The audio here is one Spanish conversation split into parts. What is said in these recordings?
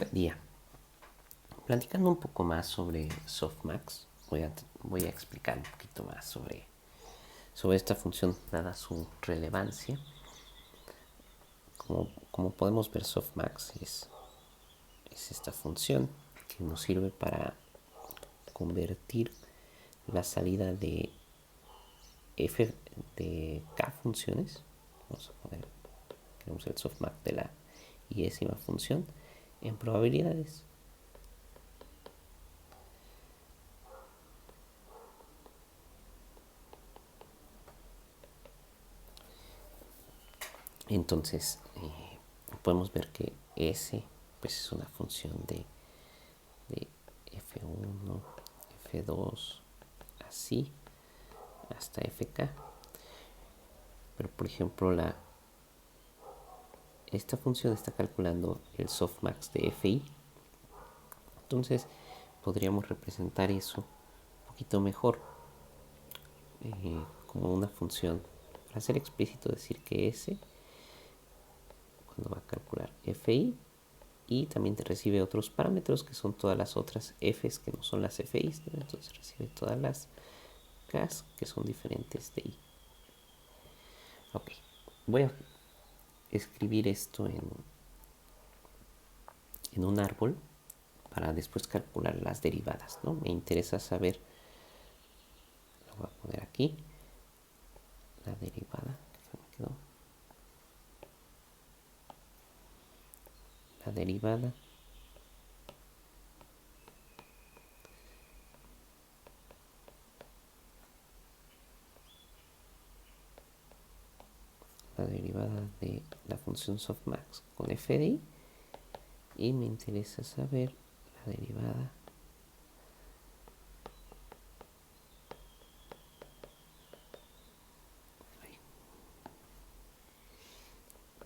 día. Platicando un poco más sobre Softmax, voy a explicar un poquito más sobre esta función, dada su relevancia. Como podemos ver, Softmax es esta función que nos sirve para convertir la salida de f de k funciones. Vamos a poner, queremos el softmax de la y-ésima función en probabilidades. Entonces podemos ver que S pues es una función de F1, F2, así hasta Fk. Pero por ejemplo esta función está calculando el softmax de Fi. Entonces podríamos representar eso un poquito mejor como una función. Para ser explícito, decir que S, cuando va a calcular Fi, y también te recibe otros parámetros que son todas las otras Fs que no son las Fis, ¿no? Entonces recibe todas las Ks que son diferentes de I. Ok, voy a escribir esto en un árbol para después calcular las derivadas, ¿no? Me interesa saber, lo voy a poner aquí, la derivada, que me quedó, la derivada de la función softmax con f de i, y me interesa saber la derivada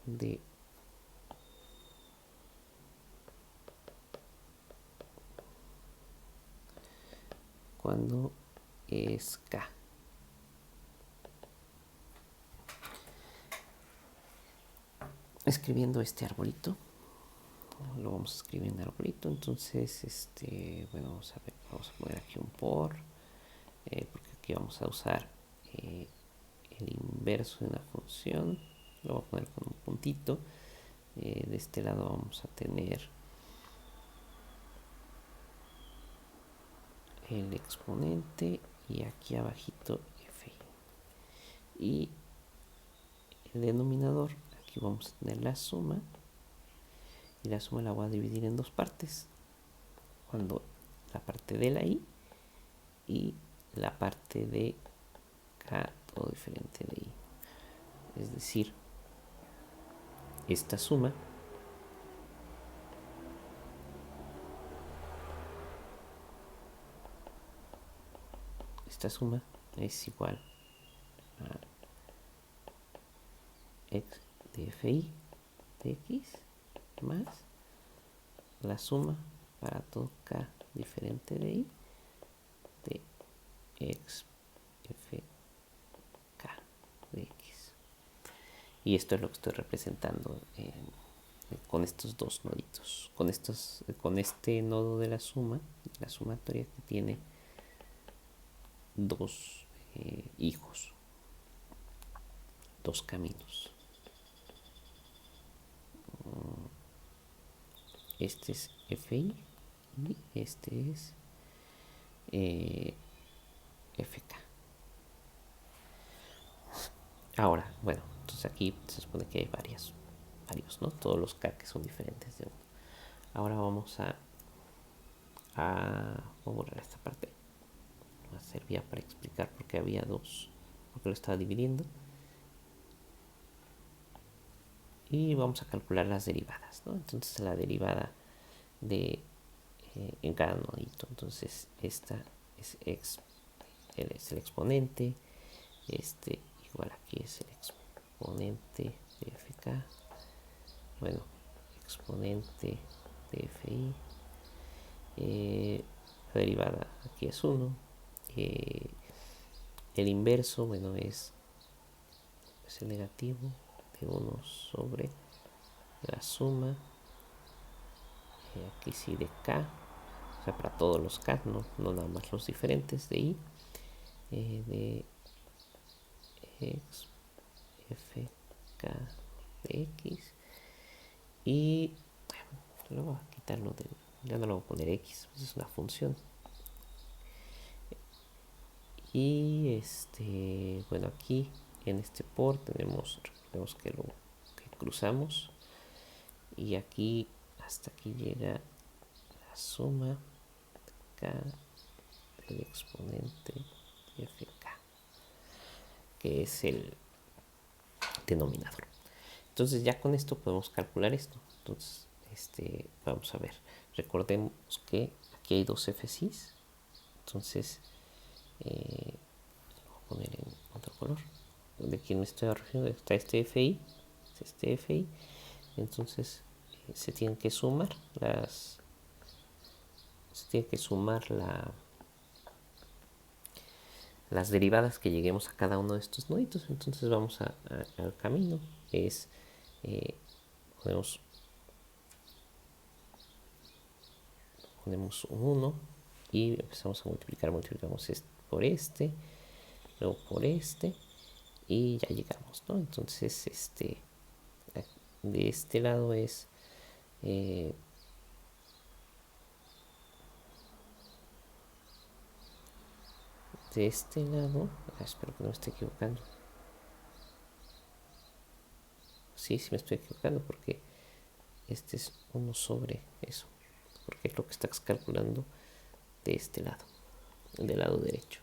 de cuando es k. Escribiendo este arbolito, lo vamos a escribir en arbolito. Entonces bueno, vamos a poner aquí un por, porque aquí vamos a usar el inverso de una función. Lo voy a poner con un puntito. De este lado vamos a tener el exponente y aquí abajito f. Y el denominador, aquí vamos a tener la suma, y la suma la voy a dividir en dos partes, cuando la parte de la i y la parte de k, todo diferente de i. Es decir, esta suma es igual a x de fi de x más la suma para todo k diferente de i de x f k de x. Y esto es lo que estoy representando con estos dos noditos, con este nodo de la sumatoria, que tiene dos hijos, dos caminos. Este es fi y este es fk. Ahora, bueno, entonces aquí se supone que hay varios, ¿no? Todos los k que son diferentes de uno. Ahora vamos a borrar esta parte. No servía para explicar porque había dos, porque lo estaba dividiendo. Y vamos a calcular las derivadas, ¿no? Entonces la derivada de en cada nodito. Entonces esta es es el exponente, igual aquí es el exponente de fk, bueno, exponente de fi, la derivada aquí es 1, el inverso, bueno, es el negativo de 1 sobre la suma aquí sí de K, o sea, para todos los K, no nada más los diferentes de I, de X, F, K, de X, y bueno, lo voy a quitarlo ya no lo voy a poner X, pues es una función. Y bueno, aquí en este por tenemos que lo que cruzamos, y aquí hasta aquí llega la suma K del exponente de Fk, que es el denominador. Entonces ya con esto podemos calcular esto. Entonces vamos a ver, recordemos que aquí hay dos FCs, entonces voy a poner en otro color. ¿De quién me estoy refiriendo? Está este FI, entonces se tienen que sumar las derivadas que lleguemos a cada uno de estos nuditos. Entonces vamos al camino, es ponemos un 1 y empezamos a multiplicamos por luego por y ya llegamos, ¿no? Entonces de este lado es de este lado, espero que no me esté equivocando. Sí, me estoy equivocando porque este es 1 sobre eso, porque es lo que estás calculando de este lado, del lado derecho.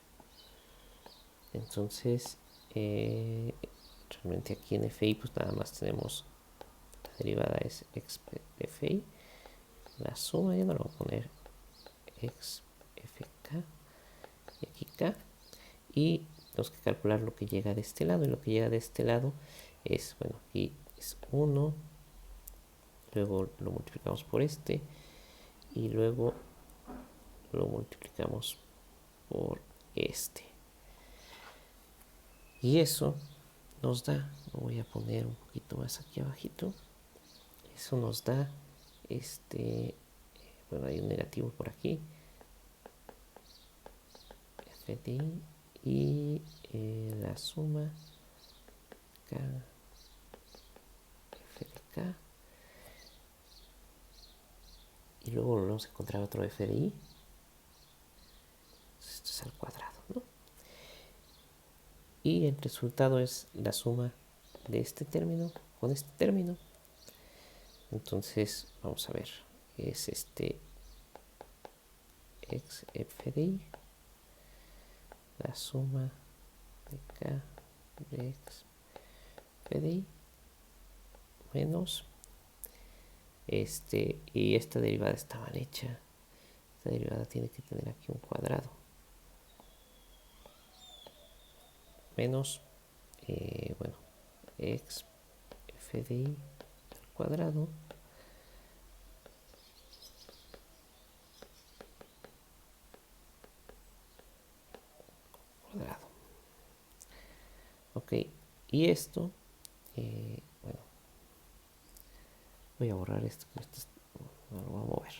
Entonces realmente aquí en FI pues nada más tenemos la derivada es x de FI, la suma ya no lo voy a poner x fk y aquí k, y tenemos que calcular lo que llega de este lado, y lo que llega de este lado es, bueno, aquí es 1, luego lo multiplicamos por y luego lo multiplicamos por y eso nos da, lo voy a poner un poquito más aquí abajito, eso nos da bueno, hay un negativo por aquí, f de i, y la suma k f de k, y luego volvemos a encontrar otro f de i, esto es al cuadrado, ¿no? Y el resultado es la suma de este término con este término. Entonces vamos a ver, es x f de i, la suma de k de x f de i menos y esta derivada está mal hecha, esta derivada tiene que tener aquí un cuadrado, menos bueno, x f de i al cuadrado ok, y esto bueno, voy a borrar esto, no lo voy a mover,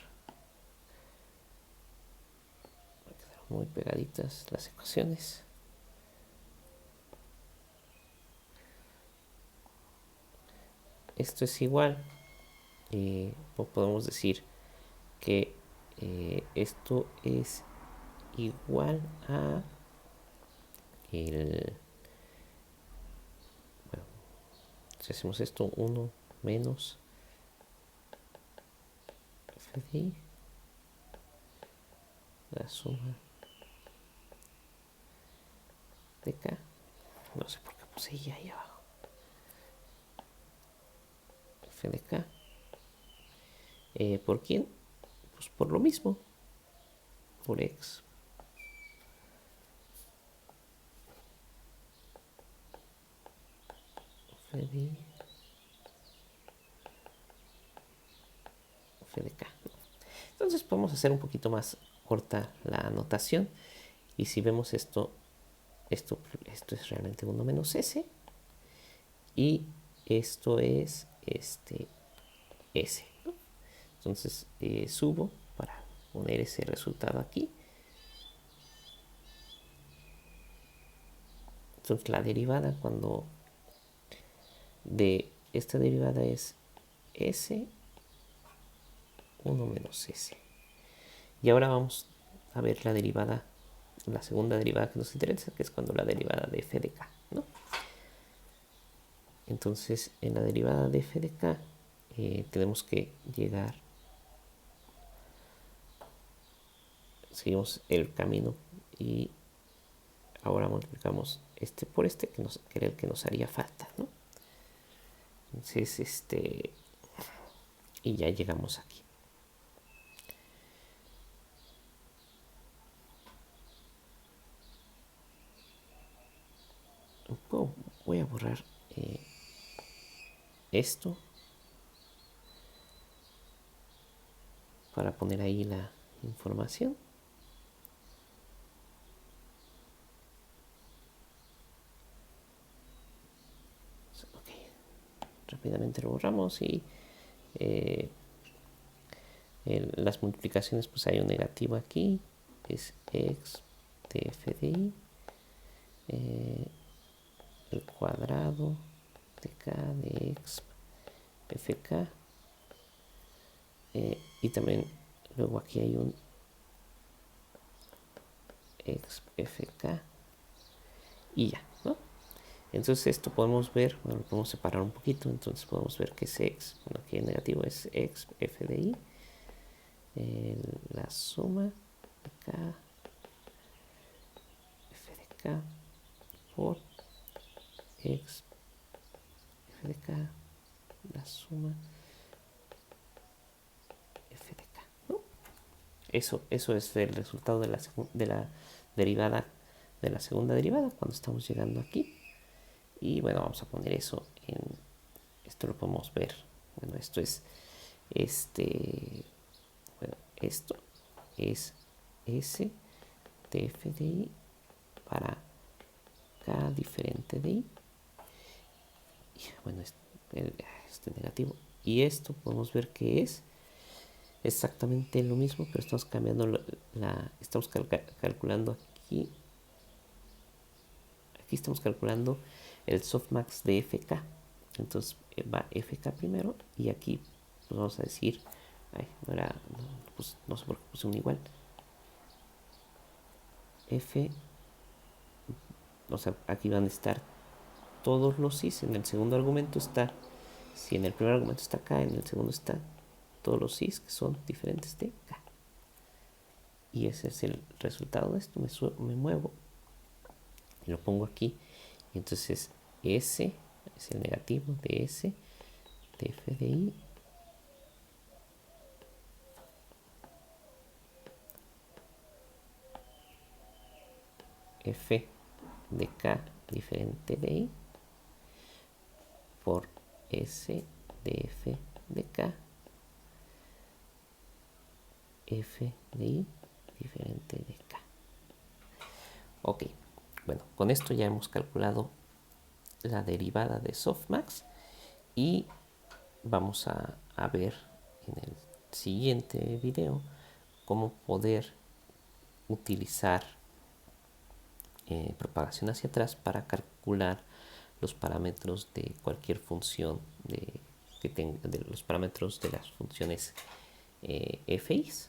van a quedar muy pegaditas las ecuaciones. Esto es igual, podemos decir que esto es igual a bueno, si hacemos esto, 1 menos f de i, la suma de k, no sé por qué puse i ahí abajo, f de k, ¿por quién? Pues por lo mismo, por x. F de i, f de k. Entonces podemos hacer un poquito más corta la anotación, y si vemos esto es realmente 1 menos s, y esto es s, ¿no? Entonces subo para poner ese resultado aquí. Entonces la derivada cuando de esta derivada es S 1 menos S. Y ahora vamos a ver la derivada, la segunda derivada que nos interesa, que es cuando la derivada de f de k, ¿no? Entonces en la derivada de f de k tenemos que llegar, seguimos el camino y ahora multiplicamos este por este, que era el que nos haría falta, ¿no? Entonces, y ya llegamos aquí. Voy a borrar esto para poner ahí la información. Okay. Rápidamente lo borramos y las multiplicaciones, pues hay un negativo aquí, es x de f de i, el cuadrado de k de x fk, y también luego aquí hay un x fk y ya, ¿no? Entonces esto podemos ver, bueno, lo podemos separar un poquito, entonces podemos ver que es x, bueno, aquí el negativo es x f de i, la suma de k f de k por x f de k, la suma f de k, ¿no? Eso es el resultado de la derivada, de la segunda derivada cuando estamos llegando aquí. Y bueno, vamos a poner eso en, esto lo podemos ver, bueno, esto es bueno, esto es S de f de i para k diferente de i, y bueno, este negativo, y esto podemos ver que es exactamente lo mismo, pero estamos cambiando estamos calculando aquí estamos calculando el softmax de fk. Entonces va fk primero y aquí pues vamos a decir, no era, pues no sé por qué puse un igual, f, o sea, aquí van a estar todos los sys. En el segundo argumento está, si en el primer argumento está k, en el segundo está todos los sys que son diferentes de k. Y ese es el resultado de esto. Me muevo y lo pongo aquí. Y entonces S es el negativo de S de f de i f de k diferente de i por S de f de k f de i diferente de k. Ok, bueno, con esto ya hemos calculado la derivada de softmax y vamos a ver en el siguiente video cómo poder utilizar propagación hacia atrás para calcular los parámetros de cualquier función que tenga, de los parámetros de las funciones fis.